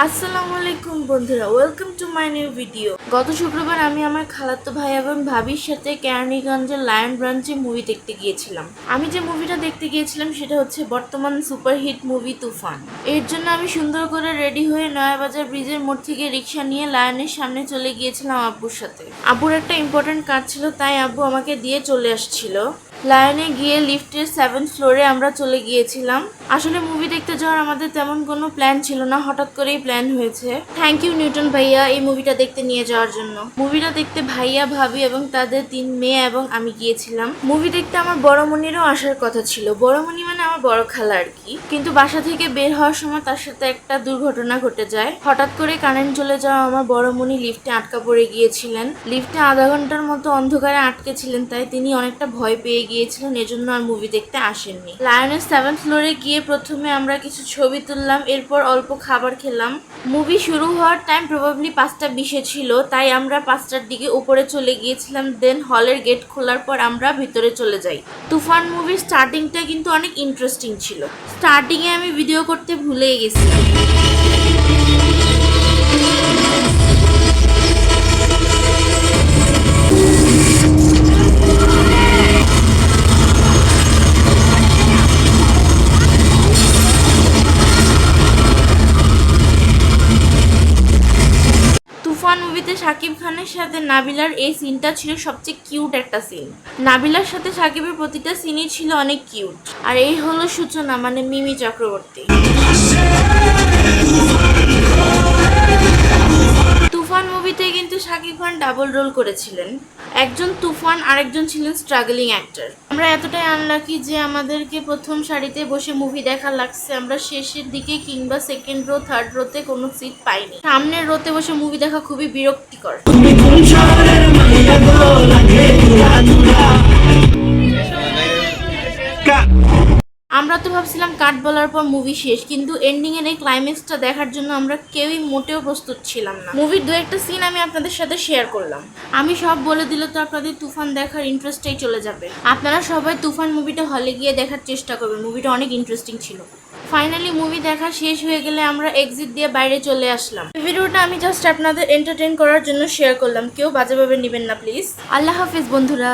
আসসালামু আলাইকুম বন্ধুরা, welcome to my new video. গত শুক্রবার আমি আমার খালাতো ভাই এবং ভাবির সাথে কেরানীগঞ্জের লায়ন ব্রাঞ্চে মুভি দেখতে গিয়েছিলাম। আমি যে মুভিটা দেখতে গিয়েছিলাম সেটা হচ্ছে বর্তমান সুপারহিট মুভি তুফান। এর জন্য আমি সুন্দর করে রেডি হয়ে নয়াবাজার ব্রিজের মোড় থেকে রিক্সা নিয়ে লায়নের সামনে চলে গিয়েছিলাম আব্বুর সাথে। আব্বুর একটা ইম্পর্টেন্ট কাজ ছিল, তাই আব্বু আমাকে দিয়ে চলে আসছিল। লায়নে গিয়ে লিফটের 7th ফ্লোরে আমরা চলে গিয়েছিলাম। আসলে মুভি দেখতে যাওয়ার আমাদের তেমন কোনো প্ল্যান ছিল না, হঠাৎ করেই প্ল্যান হয়েছে। থ্যাংক ইউ নিউটন ভাইয়া এই মুভিটা দেখতে নিয়ে যাওয়ার জন্য। মুভিটা দেখতে ভাইয়া, ভাবি এবং তাদের 3 মেয়ে এবং আমি গিয়েছিলাম। মুভি দেখতে আমার বড়মণিরও আসার কথা ছিল। বড়মণি মানে আমার বড় খালা আর কি। কিন্তু বাসা থেকে বের হওয়ার সময় তার সাথে একটা দুর্ঘটনা ঘটে যায়। হঠাৎ করে কারেন্ট চলে যাওয়া আমার বড়মণি লিফটে আটকা পড়ে গিয়েছিলেন। লিফটে আধা ঘন্টার মতো অন্ধকারে আটকে ছিলেন, তাই তিনি অনেকটা ভয় পেয়ে গিয়েছিলেন, এজন্য আর মুভি দেখতে আসেননি। লায়নের 7th ফ্লোরে গিয়ে প্রথমে আমরা কিছু ছবি তুললাম, এরপর অল্প খাবার খেলাম। মুভি শুরু হওয়ার টাইম প্রবাবলি 5:20 ছিল, তাই আমরা 5টার দিকে উপরে চলে গিয়েছিলাম। দেন হলের গেট খোলার পর আমরা ভিতরে চলে যাই। তুফান মুভির স্টার্টিংটা কিন্তু অনেক ইন্টারেস্টিং ছিল। স্টার্টিংয়ে আমি ভিডিও করতে ভুলেই গেছিলাম। তুফান মুভিতে শাকিব খানের সাথে নাবিলার এই সিনটা ছিল সবচেয়ে কিউট একটা সিন। নাবিলার সাথে শাকিবের প্রতিটা সিনই ছিল অনেক কিউট। আর এই হলো সূচনা, মানে মিমি চক্রবর্তী। তুফান মুভিতে কিন্তু শাকিব খান ডাবল রোল করেছিলেন। একজন তুফান, আরেকজন ছিলেন স্ট্রাগলিং অ্যাক্টর। আমরা এতটাই আনলাকি যে আমাদেরকে প্রথম সারিতে বসে মুভি দেখা লাগছে। আমরা শেষের দিকে কিংবা সেকেন্ড রো, থার্ড রোতে কোনো সিট পাইনি। সামনের রোতে বসে মুভি দেখা খুবই বিরক্তিকর। আমরা তো ভাবছিলাম কাট বলার পর মুভি শেষ, কিন্তু এন্ডিং এর এই ক্লাইম্যাক্সটা দেখার জন্য আমরা কেউই মোটেও প্রস্তুত ছিলাম না। মুভির 2-1টা সিন আমি আপনাদের সাথে শেয়ার করলাম। আমি সব বলে দিলে তো আপনাদের তুফান দেখার ইন্টারেস্টটাই চলে যাবে। আপনারা সবাই তুফান মুভিটা হলে গিয়ে দেখার চেষ্টা করবেন, মুভিটা অনেক ইন্টারেস্টিং ছিল। ফাইনালি মুভি দেখা শেষ হয়ে গেলে আমরা এক্সিট দিয়ে বাইরে চলে আসলাম। ভিডিওটা আমি জাস্ট আপনাদের এন্টারটেইন করার জন্য শেয়ার করলাম, কেউ বাজেভাবে নেবেন না প্লিজ। আল্লাহ হাফিজ বন্ধুরা।